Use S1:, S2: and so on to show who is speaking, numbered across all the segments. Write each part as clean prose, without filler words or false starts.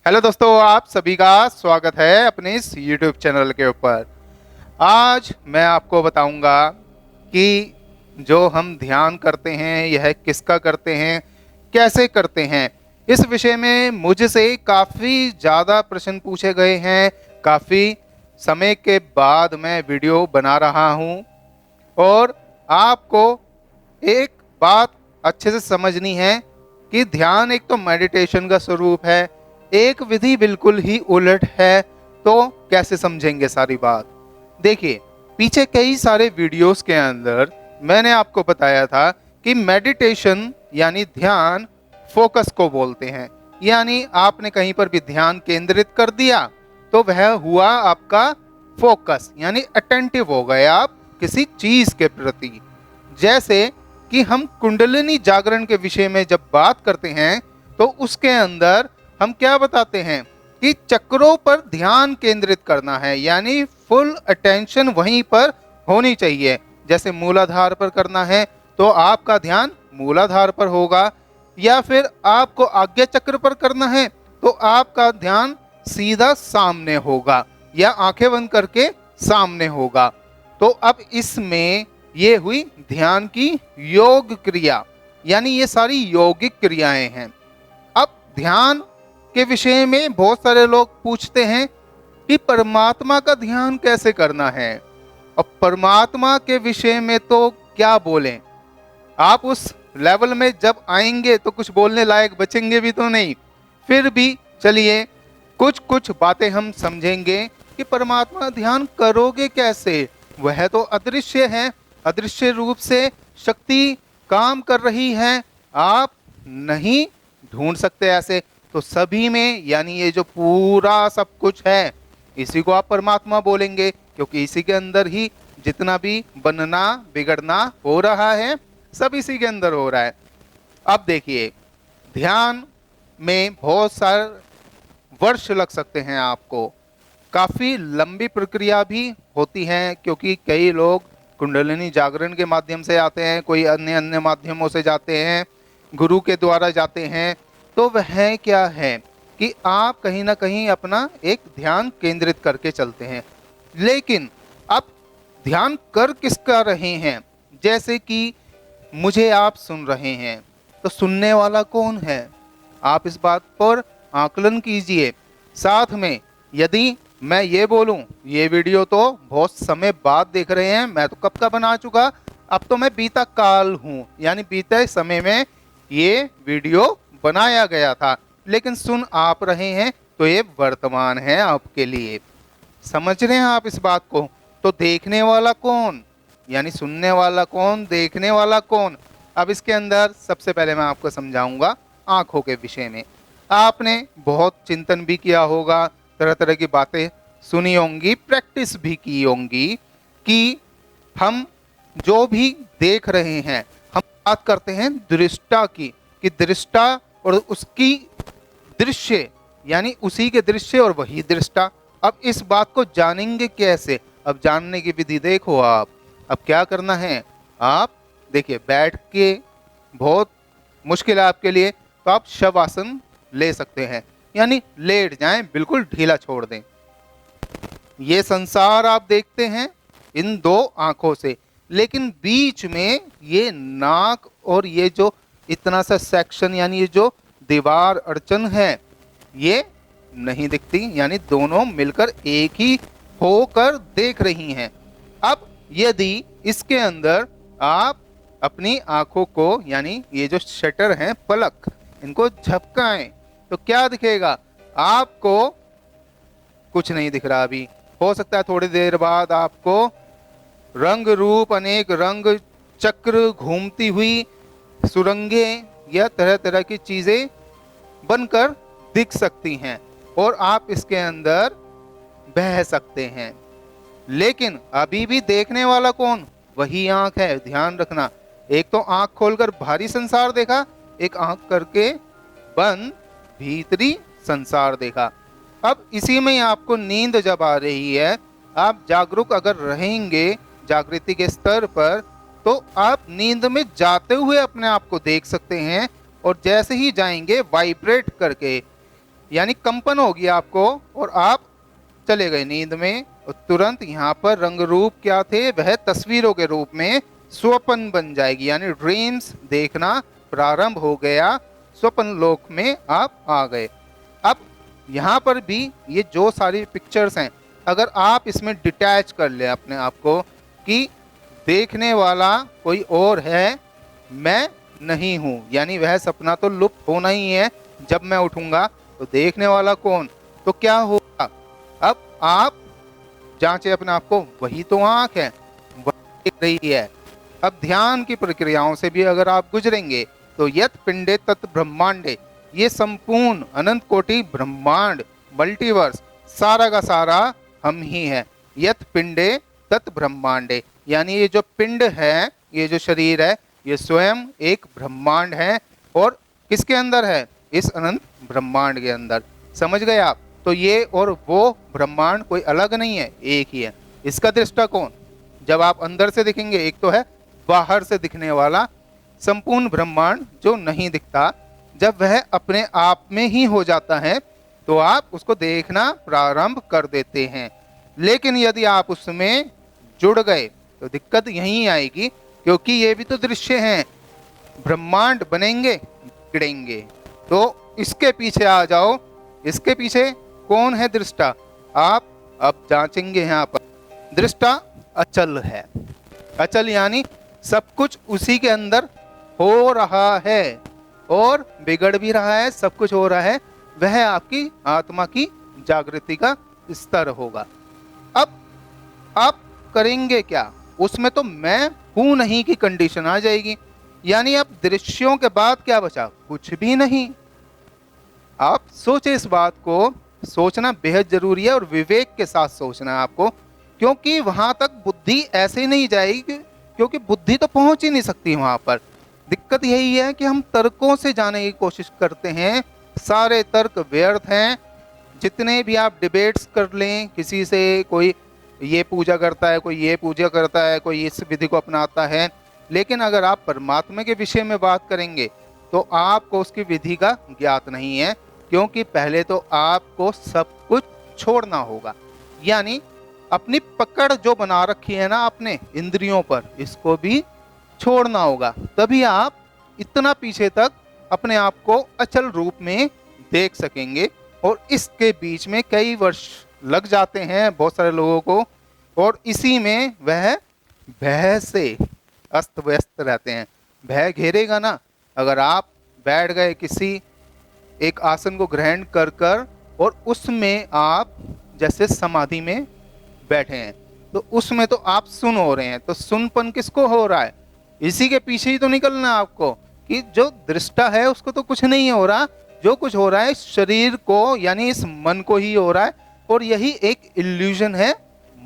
S1: Hello दोस्तों, आप सभी का स्वागत है अपने इस YouTube चैनल के ऊपर। आज मैं आपको बताऊंगा कि जो हम ध्यान करते हैं यह किसका करते हैं, कैसे करते हैं। इस विषय में मुझसे काफ़ी ज़्यादा प्रश्न पूछे गए हैं। काफ़ी समय के बाद मैं वीडियो बना रहा हूं और आपको एक बात अच्छे से समझनी है कि ध्यान एक तो मेडिटेशन का स्वरूप है, एक विधि बिल्कुल ही उलट है। तो कैसे समझेंगे सारी बात? देखिए, पीछे कई सारे वीडियोस के अंदर मैंने आपको बताया था कि मेडिटेशन यानी ध्यान फोकस को बोलते हैं। यानी आपने कहीं पर भी ध्यान केंद्रित कर दिया तो वह हुआ आपका फोकस, यानी अटेंटिव हो गए आप किसी चीज के प्रति। जैसे कि हम कुंडलिनी जागरण के विषय में जब बात करते हैं तो उसके अंदर हम क्या बताते हैं कि चक्रों पर ध्यान केंद्रित करना है, यानी फुल अटेंशन वहीं पर होनी चाहिए। जैसे मूलाधार पर करना है तो आपका ध्यान मूलाधार पर होगा, या फिर आपको आज्ञा चक्र पर करना है तो आपका ध्यान सीधा सामने होगा या आंखें बंद करके सामने होगा। तो अब इसमें ये हुई ध्यान की योग क्रिया, यानी ये सारी यौगिक क्रियाएं हैं। अब ध्यान के विषय में बहुत सारे लोग पूछते हैं कि परमात्मा का ध्यान कैसे करना है। अब परमात्मा के विषय में तो क्या बोलें, आप उस लेवल में जब आएंगे तो कुछ बोलने लायक बचेंगे भी तो नहीं। फिर भी चलिए कुछ कुछ बातें हम समझेंगे कि परमात्मा ध्यान करोगे कैसे। वह तो अदृश्य है, अदृश्य रूप से शक्ति काम कर रही है, आप नहीं ढूंढ सकते ऐसे। तो सभी में, यानी ये जो पूरा सब कुछ है, इसी को आप परमात्मा बोलेंगे, क्योंकि इसी के अंदर ही जितना भी बनना बिगड़ना हो रहा है सब इसी के अंदर हो रहा है। अब देखिए, ध्यान में बहुत सारे वर्ष लग सकते हैं आपको, काफ़ी लंबी प्रक्रिया भी होती है, क्योंकि कई लोग कुंडलिनी जागरण के माध्यम से आते हैं, कोई अन्य अन्य माध्यमों से जाते हैं, गुरु के द्वारा जाते हैं। तो वह क्या है कि आप कहीं ना कहीं अपना एक ध्यान केंद्रित करके चलते हैं। लेकिन अब ध्यान कर किसका रहे हैं? जैसे कि मुझे आप सुन रहे हैं तो सुनने वाला कौन है? आप इस बात पर आकलन कीजिए। साथ में यदि मैं ये बोलूं, ये वीडियो तो बहुत समय बाद देख रहे हैं, मैं तो कब का बना चुका, अब तो मैं बीता काल हूं, यानी बीते समय में ये वीडियो बनाया गया था, लेकिन सुन आप रहे हैं तो ये वर्तमान है आपके लिए। समझ रहे हैं आप इस बात को? तो देखने वाला कौन, यानी सुनने वाला कौन, देखने वाला कौन? अब इसके अंदर सबसे पहले मैं आपको समझाऊंगा आंखों के विषय में। आपने बहुत चिंतन भी किया होगा, तरह तरह की बातें सुनी होंगी, प्रैक्टिस भी की होंगी कि हम जो भी देख रहे हैं, हम बात करते हैं दृष्टा की, कि दृष्टा और उसकी दृश्य, यानी उसी के दृश्य और वही दृष्टा। अब इस बात को जानेंगे कैसे? अब जानने की विधि देखो आप। अब क्या करना है, आप देखिए, बैठ के बहुत मुश्किल है आपके लिए तो आप शवासन ले सकते हैं, यानी लेट जाएं, बिल्कुल ढीला छोड़ दें। ये संसार आप देखते हैं इन दो आंखों से, लेकिन बीच में ये नाक और ये जो इतना सा सेक्शन, यानी ये जो दीवार अड़चन है, ये नहीं दिखती, यानी दोनों मिलकर एक ही होकर देख रही हैं। अब यदि इसके अंदर आप अपनी आंखों को, यानी ये जो शटर हैं पलक, इनको झपकाएं तो क्या दिखेगा आपको? कुछ नहीं दिख रहा अभी। हो सकता है थोड़ी देर बाद आपको रंग रूप अनेक रंग चक्र घूमती हुई सुरंगे या तरह तरह की चीजें बनकर दिख सकती हैं और आप इसके अंदर बह सकते हैं। लेकिन अभी भी देखने वाला कौन? वही आंख है, ध्यान रखना। एक तो आंख खोलकर बाहरी संसार देखा, एक आंख करके बंद भीतरी संसार देखा। अब इसी में आपको नींद जब आ रही है, आप जागरूक अगर रहेंगे जागृति के स्तर पर, तो आप नींद में जाते हुए अपने आप को देख सकते हैं, और जैसे ही जाएंगे वाइब्रेट करके, यानी कंपन होगी आपको और आप चले गए नींद में। और तुरंत यहाँ पर रंग रूप क्या थे, वह तस्वीरों के रूप में स्वप्न बन जाएगी, यानी ड्रीम्स देखना प्रारंभ हो गया, स्वप्न लोक में आप आ गए। अब यहाँ पर भी ये जो सारी पिक्चर्स हैं, अगर आप इसमें डिटैच कर ले अपने आप को कि देखने वाला कोई और है, मैं नहीं हूँ, यानी वह सपना तो लुप्त होना ही है, जब मैं उठूंगा तो देखने वाला कौन, तो क्या होगा। अब आप जांचे अपने आप को, वही तो आंख है, वही देख रही है। अब ध्यान की प्रक्रियाओं से भी अगर आप गुजरेंगे तो यत पिंडे तत् ब्रह्मांडे, ये संपूर्ण अनंत कोटि ब्रह्मांड मल्टीवर्स सारा का सारा हम ही है। यत पिंडे तत् ब्रह्मांडे, यानी ये जो पिंड है, ये जो शरीर है, ये स्वयं एक ब्रह्मांड है। और किसके अंदर है, इस अनंत ब्रह्मांड के अंदर। समझ गए आप। तो ये और वो ब्रह्मांड कोई अलग नहीं है, एक ही है। इसका दृष्टिकोण जब आप अंदर से दिखेंगे, एक तो है बाहर से दिखने वाला संपूर्ण ब्रह्मांड जो नहीं दिखता, जब वह अपने आप में ही हो जाता है तो आप उसको देखना प्रारंभ कर देते हैं। लेकिन यदि आप उसमें जुड़ गए तो दिक्कत यहीं आएगी, क्योंकि ये भी तो दृश्य हैं, ब्रह्मांड बनेंगे बिगड़ेंगे। तो इसके पीछे आ जाओ, इसके पीछे कौन है दृष्टा, आप अब जांचेंगे यहाँ पर। दृष्टा अचल है, अचल यानी सब कुछ उसी के अंदर हो रहा है और बिगड़ भी रहा है, सब कुछ हो रहा है, वह आपकी आत्मा की जागृति का स्तर होगा। अब आप करेंगे क्या, उसमें तो मैं हूं नहीं की कंडीशन आ जाएगी, यानी अब दृश्यों के बाद क्या बचा, कुछ भी नहीं। आप सोचे, इस बात को सोचना बेहद जरूरी है और विवेक के साथ सोचना है आपको, क्योंकि वहां तक बुद्धि ऐसे नहीं जाएगी, क्योंकि बुद्धि तो पहुंच ही नहीं सकती वहां पर। दिक्कत यही है कि हम तर्कों से जाने की कोशिश करते हैं, सारे तर्क व्यर्थ हैं। जितने भी आप डिबेट्स कर लें किसी से, कोई ये पूजा करता है, कोई ये पूजा करता है, कोई इस विधि को अपनाता है, लेकिन अगर आप परमात्मा के विषय में बात करेंगे तो आपको उसकी विधि का ज्ञात नहीं है, क्योंकि पहले तो आपको सब कुछ छोड़ना होगा। यानी अपनी पकड़ जो बना रखी है ना आपने इंद्रियों पर, इसको भी छोड़ना होगा, तभी आप इतना पीछे तक अपने आप को अचल रूप में देख सकेंगे। और इसके बीच में कई वर्ष लग जाते हैं बहुत सारे लोगों को, और इसी में वह भय से अस्त व्यस्त रहते हैं। भय घेरेगा ना, अगर आप बैठ गए किसी एक आसन को ग्रहण कर कर और उसमें आप जैसे समाधि में बैठे हैं, तो उसमें तो आप सुन हो रहे हैं, तो सुनपन किसको हो रहा है, इसी के पीछे ही तो निकलना है आपको, कि जो दृष्टा है उसको तो कुछ नहीं हो रहा, जो कुछ हो रहा है शरीर को यानी इस मन को ही हो रहा है, और यही एक इल्यूजन है,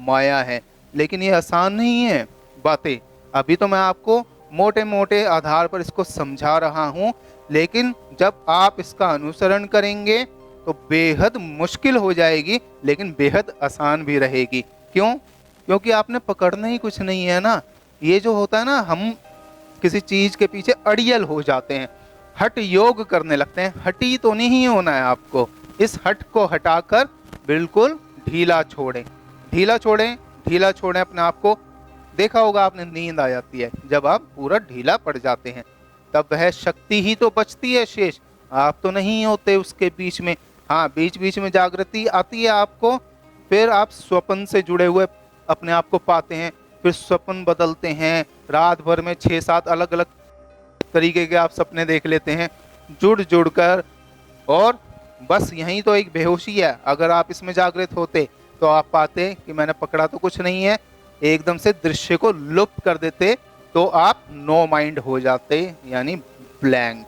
S1: माया है। लेकिन ये आसान नहीं है बातें, अभी तो मैं आपको मोटे मोटे आधार पर इसको समझा रहा हूं, लेकिन जब आप इसका अनुसरण करेंगे तो बेहद मुश्किल हो जाएगी, लेकिन बेहद आसान भी रहेगी। क्यों? क्योंकि आपने पकड़ना ही कुछ नहीं है ना। ये जो होता है ना, हम किसी चीज के पीछे अड़ियल हो जाते हैं, हठ योग करने लगते हैं। हटी तो नहीं होना है आपको, इस हठ को हटाकर बिल्कुल ढीला छोड़ें, ढीला छोड़ें, ढीला छोड़ें अपने आप को। देखा होगा आपने, नींद आ जाती है जब आप पूरा ढीला पड़ जाते हैं, तब वह शक्ति ही तो बचती है शेष, आप तो नहीं होते उसके बीच में। हाँ, बीच बीच में जागृति आती है आपको, फिर आप स्वप्न से जुड़े हुए अपने आप को पाते हैं, फिर स्वप्न बदलते हैं, रात भर में 6-7 अलग अलग तरीके के आप सपने देख लेते हैं जुड़ जुड़ कर, और बस यही तो एक बेहोशी है। अगर आप इसमें जागृत होते तो आप पाते कि मैंने पकड़ा तो कुछ नहीं है, एकदम से दृश्य को लुप्त कर देते, तो आप नो माइंड हो जाते, यानी ब्लैंक।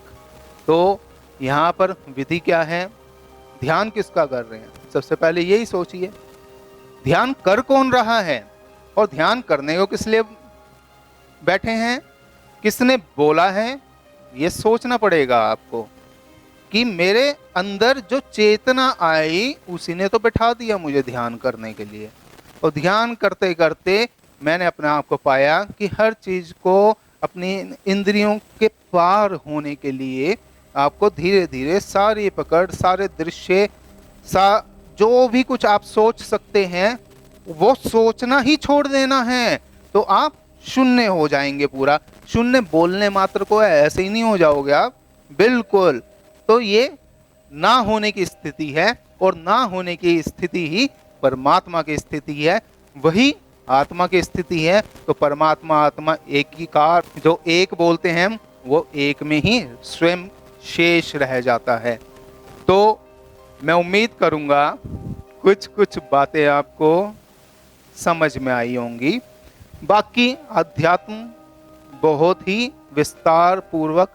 S1: तो यहाँ पर विधि क्या है, ध्यान किसका कर रहे हैं, सबसे पहले यही सोचिए, ध्यान कर कौन रहा है और ध्यान करने को किस लिए बैठे हैं, किसने बोला है, ये सोचना पड़ेगा आपको कि मेरे अंदर जो चेतना आई उसी ने तो बैठा दिया मुझे ध्यान करने के लिए। और ध्यान करते करते मैंने अपने आप को पाया कि हर चीज को अपनी इंद्रियों के पार होने के लिए आपको धीरे धीरे सारी पकड़, सारे दृश्य, जो भी कुछ आप सोच सकते हैं वो सोचना ही छोड़ देना है। तो आप शून्य हो जाएंगे, पूरा शून्य बोलने मात्र को है, ऐसे ही नहीं हो जाओगे आप, बिल्कुल। तो ये ना होने की स्थिति है, और ना होने की स्थिति ही परमात्मा की स्थिति है, वही आत्मा की स्थिति है। तो परमात्मा आत्मा एक ही कार, जो एक बोलते हैं हम, वो एक में ही स्वयं शेष रह जाता है। तो मैं उम्मीद करूंगा कुछ कुछ बातें आपको समझ में आई होंगी। बाकी अध्यात्म बहुत ही विस्तार पूर्वक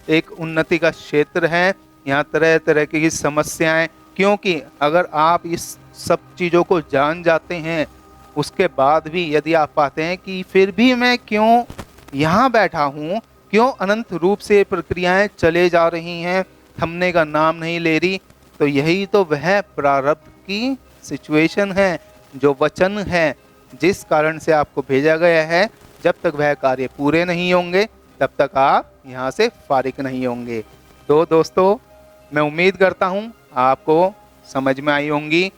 S1: एक उन्नति का क्षेत्र है। यहाँ तरह तरह की समस्याएं, क्योंकि अगर आप इस सब चीज़ों को जान जाते हैं, उसके बाद भी यदि आप पाते हैं कि फिर भी मैं क्यों यहाँ बैठा हूँ, क्यों अनंत रूप से प्रक्रियाएं चले जा रही हैं, थमने का नाम नहीं ले रही, तो यही तो वह प्रारब्ध की सिचुएशन है, जो वचन है, जिस कारण से आपको भेजा गया है। जब तक वह कार्य पूरे नहीं होंगे तब तक आप यहाँ से फारिग नहीं होंगे। तो दोस्तों, मैं उम्मीद करता हूँ आपको समझ में आई होंगी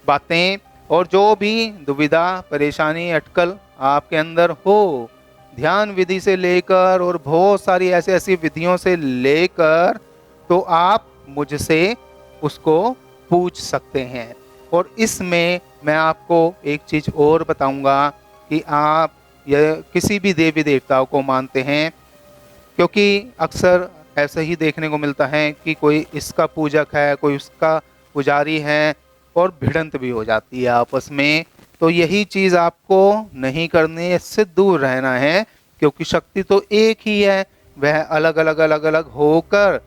S1: बातें, और जो भी दुविधा, परेशानी, अटकल आपके अंदर हो, ध्यान विधि से लेकर और बहुत सारी ऐसी विधियों से लेकर, तो आप मुझसे उसको पूछ सकते हैं। और इसमें मैं आपको एक चीज़ और बताऊंगा कि आप यह किसी भी देवी देवताओं को मानते हैं, क्योंकि अक्सर ऐसा ही देखने को मिलता है कि कोई इसका पूजक है, कोई उसका पुजारी है, और भिड़ंत भी हो जाती है आपस में। तो यही चीज़ आपको नहीं करनी है, इससे दूर रहना है, क्योंकि शक्ति तो एक ही है, वह अलग अलग होकर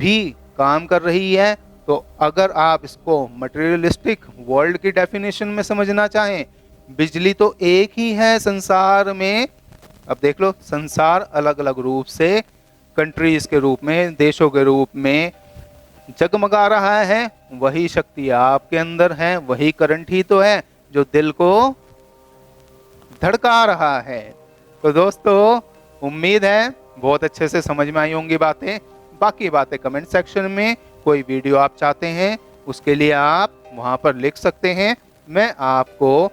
S1: भी काम कर रही है। तो अगर आप इसको मटेरियलिस्टिक वर्ल्ड की डेफिनेशन में समझना चाहें, बिजली तो एक ही है संसार में। अब देख लो, संसार अलग अलग रूप से, कंट्रीज के रूप में, देशों के रूप में जगमगा रहा है, वही शक्ति आपके अंदर है, वही करंट ही तो है जो दिल को धड़का रहा है। तो दोस्तों, उम्मीद है बहुत अच्छे से समझ में आई होंगी बातें। बाकी बातें कमेंट सेक्शन में, कोई वीडियो आप चाहते हैं उसके लिए आप वहां पर लिख सकते हैं, मैं आपको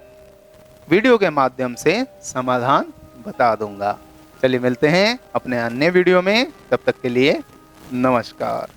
S1: वीडियो के माध्यम से समाधान बता दूंगा। चलिए मिलते हैं अपने अन्य वीडियो में, तब तक के लिए नमस्कार।